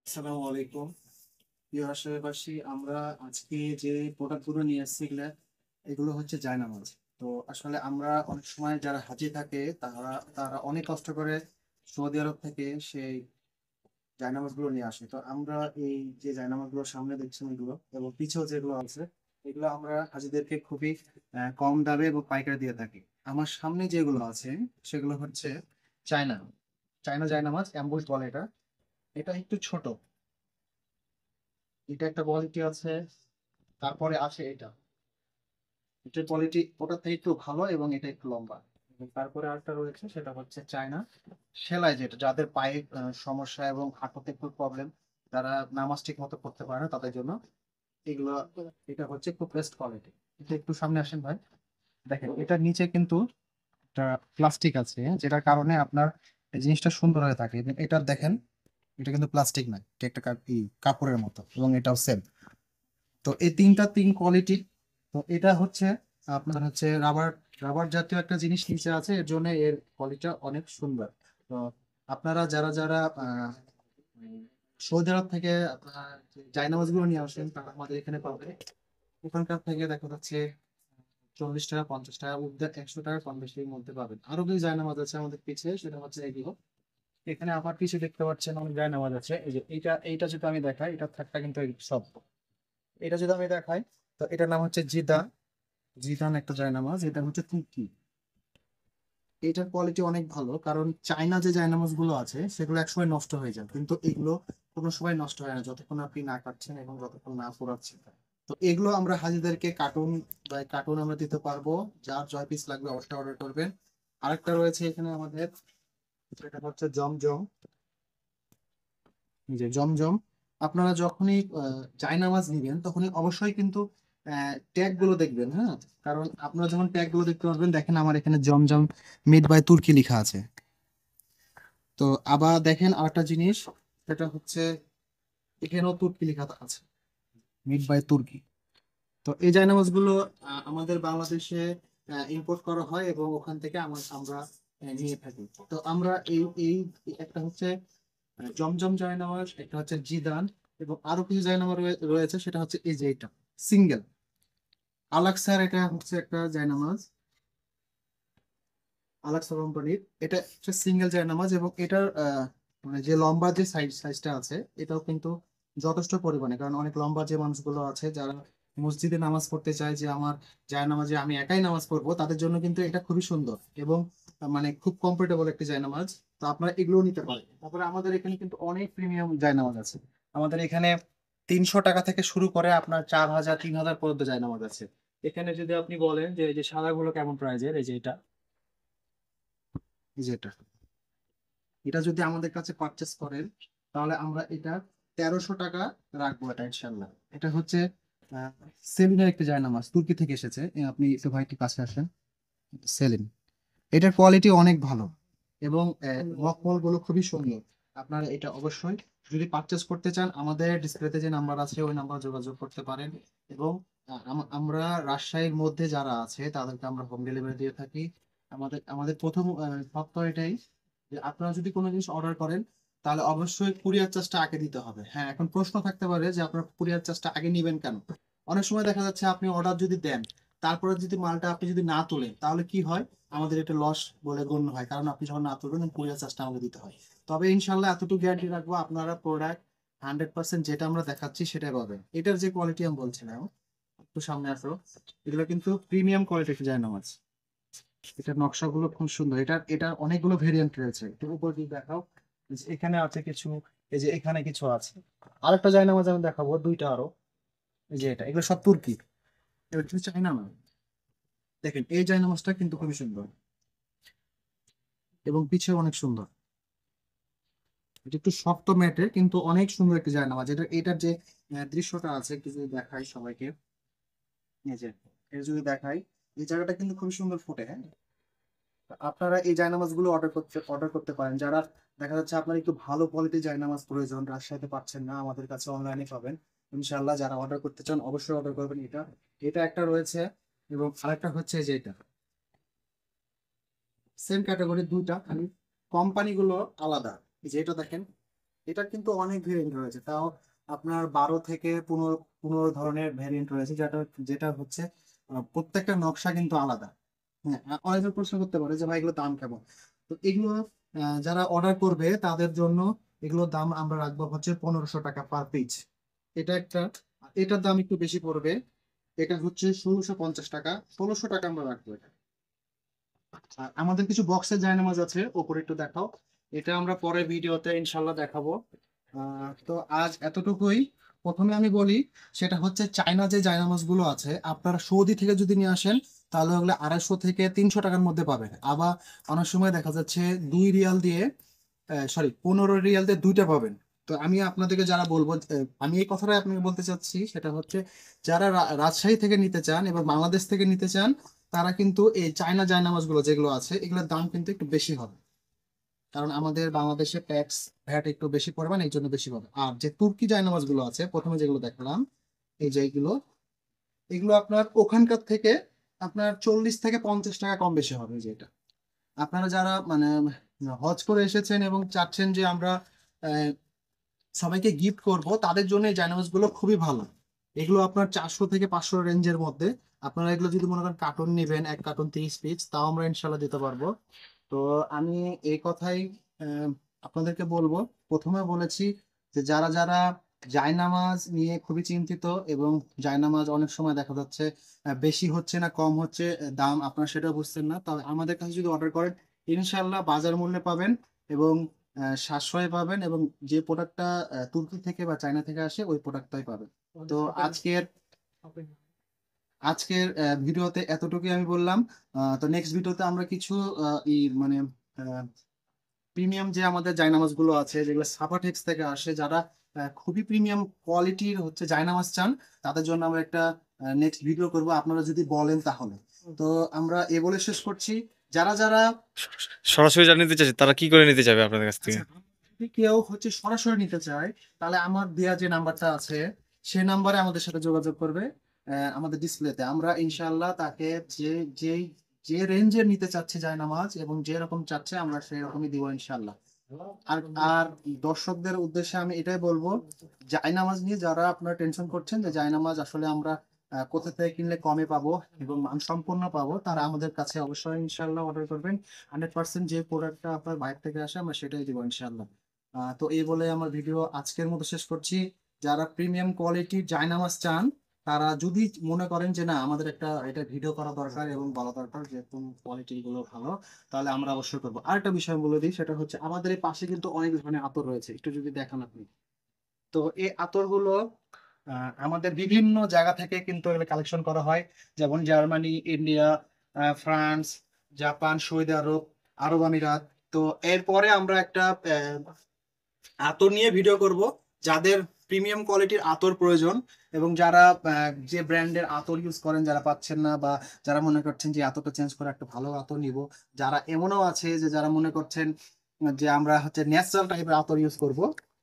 আসসালামু আলাইকুম। প্রিয় আশেপাশি আমরা আজকে যে প্রোডাক্টগুলো নিয়ে এসেছি এগুলো হচ্ছে জায়নামাজ। তো আসলে আমরা অনেক সময় যারা হাজি থাকে তারা তারা অনেক কষ্ট করে সৌদি আরব থেকে সেই জায়নামাজগুলো নিয়ে আসে। তো আমরা এই যে জায়নামাজগুলো সামনে দেখছেন এগুলো এবং পিছেও যেগুলো আছে এগুলো আমরা হাজিদেরকে খুবই কম দামে এবং পাইকারি দিয়ে থাকি। আমার সামনে যেগুলো আছে সেগুলো হচ্ছে চায়না চায়না জায়নামাজ, অ্যাম্বুশ বলে এটা। এটা একটু ছোট, এটা একটা কোয়ালিটি আছে। তারপরে আসে এটার কোয়ালিটি ওটার থেকে একটু ভালো এবং এটা একটু লম্বা। এবং তারপরে আরেকটা রয়েছে, সেটা হচ্ছে চায়না সেলাই, যেটা যাদের পায়ে সমস্যা এবং হাঁটুতে একটু প্রবলেম, যারা নামাজ ঠিক মতো পড়তে পারে না তাদের জন্য এগুলো। এটা হচ্ছে খুব বেস্ট কোয়ালিটি। এটা একটু সামনে আসেন ভাই, দেখেন এটার নিচে কিন্তু একটা প্লাস্টিক আছে, যেটার কারণে আপনার এই জিনিসটা সুন্দর হয়ে থাকে। এবং এটা দেখেন, এটা কিন্তু প্লাস্টিক নয়, এটা একটা কাপড়ের মতো, এবং এটাও সেম। তো এই তিন কোয়ালিটি। তো এটা হচ্ছে আপনার হচ্ছে রাবার রাবার জাতীয় একটা জিনিস নিচে আছে, এর জন্য এর কোয়ালিটিটা অনেক সুন্দর। তো আপনারা যারা যারা উম, সৌদি আরব থেকে আপনার জায়নামাজ গুলো নিয়ে আসেন তারা আমাদের এখানে পাবে। ওখানকার থেকে দেখা যাচ্ছে 40 টাকা 50 টাকা উর্ধে 100 টাকা কম বেশির মধ্যে পাবেন। আরো কিছু জায়নামাজ আছে আমাদের পিছিয়ে, সেটা হচ্ছে এগুলো। এখানে আমার পিছু দেখতে পাচ্ছেন অনেক জায়নামাজ আছে। এই যে এইটা যদি আমি দেখাই, এটা থাকটা কিন্তু এই সব। এটা যদি আমি দেখাই, তো এটার নাম হচ্ছে জিদান। জিদান একটা জায়নামাজ, এটা হচ্ছে তুর্কি। এটার কোয়ালিটি অনেক ভালো, কারণ চাইনা যে জায়নামাজ গুলো আছে সেগুলো একসময় নষ্ট হয়ে যায়, কিন্তু এগুলো কোনো সময় নষ্ট হয় না যতক্ষণ আপনি না কাটছেন এবং যতক্ষণ না পোড়াচ্ছেন। তো এগুলো আমরা হাজিদেরকে কার্টুন বাই কার্টুন আমরা দিতে পারবো। যার জয় পিস লাগবে অবশ্যই অর্ডার করবেন। আরেকটা রয়েছে এখানে আমাদের, এটা হচ্ছে জমজম। যে জমজম, আপনারা যখনই জায়নামাজ নিবেন তখনই অবশ্যই কিন্তু ট্যাগ গুলো দেখবেন, হ্যাঁ। কারণ আপনারা যখন ট্যাগ গুলো দেখতে পারবেন, দেখেন আমার এখানে জমজম মেড বাই তুর্কি লেখা আছে। তো আবার দেখেন আরেকটা জিনিস, সেটা হচ্ছে এখানেও তুর্কি লেখা আছে, মেড বাই তুর্কি। তো এই জায়নামাজ গুলো আমাদের বাংলাদেশে ইম্পোর্ট করা হয় এবং ওখান থেকে আমরা নিয়ে থাকি। তো আমরা এই এই একটা হচ্ছে জমজম জায়নামাজ, একটা হচ্ছে জিদান, এবং আরো কিছু জায়নামাজ রয়েছে, সেটা হচ্ছে এই যে এটা সিঙ্গেল আলাক্সার। এটা হচ্ছে একটা জায়নামাজ আলাক্সা কোম্পানির। এটা হচ্ছে সিঙ্গেল জায়নামাজ, এবং এটার মানে যে লম্বা যে সাইজটা আছে এটাও কিন্তু যথেষ্ট পরিমাণে। কারণ অনেক লম্বা যে মানুষগুলো আছে যারা মসজিদে নামাজ পড়তে চায়, যে আমার জায়নামাজে আমি একাই নামাজ পড়বো, তাদের জন্য কিন্তু এটা খুবই সুন্দর এবং মানে খুব কমফোর্টেবল একটি জায়নামাজ। তো আপনারা এগুলো নিতে পারেন। তারপরে আমাদের এখানে কিন্তু অনেক প্রিমিয়াম জায়নামাজ আছে। আমাদের এখানে 300 টাকা থেকে শুরু করে আপনার 4000 3000 পর্যন্ত জায়নামাজ আছে। এখানে যদি আপনি বলেন যে এই যে সাদাগুলো কেমন প্রাইজের, এই যে এটা, এই যে এটা যদি আমাদের কাছে পারচেস করেন, তাহলে আমরা এটা 1300 টাকা রাখবো। এটা ইনশাল্লাহ। এটা হচ্ছে আহ, সেলিনের একটি জায়নামাজ, তুর্কি থেকে এসেছে। আপনি একটু ভাই একটু কাছে আসেন। সেলিন, এটার কোয়ালিটি অনেক ভালো এবং মখমল গুলো খুবই সুন্দর। আপনারা এটা অবশ্যই যদি পারচেস করতে চান, আমাদের ডিসপ্লেতে যে নাম্বার আছে ওই নাম্বার যোগাযোগ করতে পারেন। এবং আমরা রাজশাহীর মধ্যে যারা আছে তাদেরকে আমরা হোম ডেলিভারি দিয়ে থাকি। আমাদের আমাদের প্রথম শর্ত এটাই, যে আপনারা যদি কোনো জিনিস অর্ডার করেন তাহলে অবশ্যই কুরিয়ার চার্জটা আগে দিতে হবে। হ্যাঁ, এখন প্রশ্ন থাকতে পারে যে আপনার কুরিয়ার চার্জটা আগে নিবেন কেন। অনেক সময় দেখা যাচ্ছে আপনি অর্ডার যদি দেন, তারপরে যদি মালটা আপনি যদি না তোলেন, তাহলে কি হয়, আমাদের এটা লস বলে গণ্য হয়। কারণ আপনি যখন না তুলবেন কুরিয়ার চার্জটা আমাকে দিতে হয়। তবে ইনশাল্লাহ এতটুকু গ্যারান্টি রাখবো, আপনারা প্রোডাক্ট 100% যেটা আমরা দেখাচ্ছি সেটাই পাবেন। এটার যে কোয়ালিটি আমি বলছিলাম, একটু সামনে আসো, এগুলো কিন্তু প্রিমিয়াম কোয়ালিটির জায়নামাজ। এটার নকশাগুলো খুব সুন্দর। এটার অনেকগুলো ভেরিয়েন্ট রয়েছে, একটু উপর দিকে দেখাও। এই যে এখানে আছে কিছু, এই যে এখানে কিছু আছে। আরেকটা জায়নামাজ আমি দেখাবো, দুইটা আরো। এই যে এগুলো সব তুর্কি, এগুলো কিন্তু চাইনা না। দেখেন এই জায়নামাজটা কিন্তু খুবই সুন্দর এবং পিছেও অনেক সুন্দর। এটা একটু শক্ত ম্যাটের, কিন্তু অনেক সুন্দর একটি জায়নামাজ। এটার যে দৃশ্যটা আছে একটু যদি দেখাই সবাইকে, এই যে এটা যদি দেখাই, এই জায়গাটা কিন্তু খুবই সুন্দর ফুটে, হ্যাঁ। আপনারা এই জায়নামাজ গুলো অর্ডার করতে পারেন। যারা দেখা যাচ্ছে আপনার একটু ভালো কোয়ালিটির জায়নামাজ প্রয়োজন, রাজশাহীতে পাচ্ছেন না, আমাদের কাছে অনলাইনে পাবেন ইনশাল্লাহ। যারা অর্ডার করতে চান অবশ্যই অর্ডার করবেন। এটা এটা একটা রয়েছে, এবং আরেকটা হচ্ছে যে এটা সেম ক্যাটাগরি দুইটা, খালি কোম্পানি গুলো আলাদা। এই যে এটা দেখেন, এটা কিন্তু অনেক ভেরিয়েন্ট রয়েছে, তাও আপনার 12 থেকে 15 ধরনের ভেরিয়েন্ট রয়েছে, যেটা যেটা হচ্ছে প্রত্যেকটা নকশা কিন্তু আলাদা। হ্যাঁ, অনেকে প্রশ্ন করতে পারে যে ভাই এগুলো দাম কেমন। তো এগুলো যারা অর্ডার করবে তাদের জন্য এগুলোর দাম আমরা রাখবো হচ্ছে 1500 টাকা পার পিস। এটা একটা, এটার দাম একটু বেশি পড়বে, এটা হচ্ছে 1650 টাকা, 1600 টাকা আমরা রাখবো এটা। আর আমাদের কিছু বক্সের জায়নামাজ আছে, ওপরে একটু দেখাও, এটা আমরা পরের ভিডিওতে ইনশাল্লাহ দেখাবো। তো আজ এতটুকুই। প্রথমে আমি বলি, সেটা হচ্ছে চায়না যে জায়নামাজ গুলো আছে আপনারা সৌদি থেকে যদি নিয়ে আসেন তাহলে ওগুলো 250 থেকে 300 টাকার মধ্যে পাবেন। আবার অনেক সময় দেখা যাচ্ছে 2 রিয়াল দিয়ে, সরি 15 রিয়াল দিয়ে দুইটা পাবেন। তো আমি আপনাদেরকে যারা বলবো, আমি এই কথাটাই আপনাকে বলতে চাচ্ছি, সেটা হচ্ছে যারা রাজশাহী থেকে নিতে চান এবং বাংলাদেশ থেকে নিতে চান তারা কিন্তু এই চায়না জায়নামাজ গুলো যেগুলো আছে এগুলোর দাম কিন্তু একটু বেশি হবে, কারণ আমাদের বাংলাদেশে ট্যাক্স ভ্যাট একটু বেশি পড়বে, এই জন্য বেশি পাবে। আর যে তুর্কি জায়নামাজ গুলো আছে প্রথমে যেগুলো দেখলাম, এই যে এগুলো, এগুলো আপনার ওখানকার থেকে আপনার 40 থেকে 50 টাকা কম বেশি হবে। যে এটা আপনারা যারা মানে হজ করে এসেছেন এবং চাচ্ছেন যে আমরা আহ, সবাইকে গিফট করব, তাদের জন্য এই জায়নামাজ গুলো খুবই ভালো। এগুলো আপনার 400 থেকে 500 রেঞ্জের মধ্যে। আপনারা এগুলো যদি মনে করেন কার্টুন নেবেন, 1 কার্টুন 30 পিস, তাও আমরা ইনশাল্লাহ দিতে পারবো। তো আমি এই কথাই আহ, আপনাদেরকে বলবো। প্রথমে বলেছি যে যারা যারা জায়নামাজ নিয়ে খুবই চিন্তিত এবং জায়নামাজ অনেক সময় দেখা যাচ্ছে বেশি হচ্ছে না কম হচ্ছে, দাম আপনারা সেটা বুঝছেন না, তবে আমাদের কাছে যদি অর্ডার করেন ইনশাল্লাহ বাজার মূল্যে পাবেন এবং সাশ্রয় পাবেন, এবং যে প্রোডাক্টটা তুর্কি থেকে বা চায়না থেকে আসে ওই প্রোডাক্টটাই পাবেন। তো আজকের আজকের ভিডিওতে এতটুকুই আমি বললাম। তো নেক্সট ভিডিওতে আমরা কিছু মানে প্রিমিয়াম যে আমাদের জায়নামাজ গুলো আছে যেগুলো সাপাটেক্স থেকে আসে, যারা খুবই প্রিমিয়াম কোয়ালিটির হচ্ছে জায়নামাজ চান, তাদের জন্য আমরা একটা নেক্সট ভিডিও করব আপনারা যদি বলেন তাহলে। তো আমরা এ বলে শেষ করছি। যারা যারা সরাসরি যারা নিতে চাইছে তারা কি করে নিতে চাইবে আপনাদের কাছ থেকে? আচ্ছা, যদি কেউ হচ্ছে সরাসরি নিতে চায় তাহলে আমার দেয়া যে নাম্বারটা আছে সেই নাম্বারে আমাদের সাথে যোগাযোগ করবে। আমাদের ডিসপ্লেতে আমরা ইনশাআল্লাহ তাকে যে যে যে রেঞ্জের নিতে চাচ্ছে জায়নামাজ এবং যে রকম চাচ্ছে আমরা সেই রকমই দিব ইনশাআল্লাহ। আর আর দর্শকদের উদ্দেশ্যে আমি এটাই বলবো, জায়নামাজ নিয়ে যারা আপনারা টেনশন করছেন যে জায়নামাজ আসলে আমরা কোথা থেকে কিনলে কমে পাবো এবং মানসম্পন্ন পাবো, তারা আমাদের কাছে অবশ্যই ইনশাআল্লাহ অর্ডার করবেন। 100% যে প্রোডাক্টটা আপনার বাইরে থেকে আসে আমরা সেটাই দিব ইনশাআল্লাহ। তো এই বলে আমার ভিডিও আজকের মতো শেষ করছি। যারা প্রিমিয়াম কোয়ালিটির জায়নামাজ চান তারা যদি মনে করেন যে না আমাদের একটা এটা ভিডিও করা দরকার এবং বলা দরকার যে কোন কোয়ালিটি গুলো ভালো, তাহলে আমরা অবশ্যই করবো। আরেকটা বিষয় বলে দিই, সেটা হচ্ছে আমাদের এই পাশে কিন্তু অনেক ধরনের আতর রয়েছে, একটু যদি দেখান আপনি। তো এই আতরগুলো আমাদের বিভিন্ন জায়গা থেকে কিন্তু এগুলো কালেকশন করা হয়, যেমন জার্মানি, ইন্ডিয়া, ফ্রান্স, জাপান, সৌদি আরব, আরব আমিরাত। তো এরপরে আমরা একটা আতর নিয়ে ভিডিও করব, যাদের প্রিমিয়াম কোয়ালিটির আতর প্রয়োজন এবং যারা যে ব্র্যান্ডের আতর ইউজ করেন যারা পাচ্ছেন না, বা যারা মনে করছেন যে আতরটা চেঞ্জ করে একটা ভালো আতর নিব, যারা এমনও আছে যে যারা মনে করছেন যে আমরা হচ্ছে ন্যাচারাল টাইপের আতর ইউজ করব।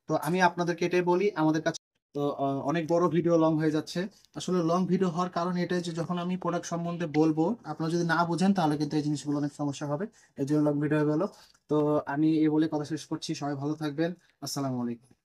তো আমি আপনাদেরকে এটাই বলি আমাদের কাছে। তো অনেক বড় ভিডিও লং হয়ে যাচ্ছে। আসলে লং ভিডিও হওয়ার কারণ এটাই যে যখন আমি প্রোডাক্ট সম্বন্ধে বলবো আপনারা যদি না বুঝেন তাহলে কিন্তু এই জিনিসগুলো অনেক সমস্যা হবে, এই জন্য লং ভিডিও হয়ে গেল। তো আমি এই বলে কথা শেষ করছি, সবাই ভালো থাকবেন। আসসালামু আলাইকুম।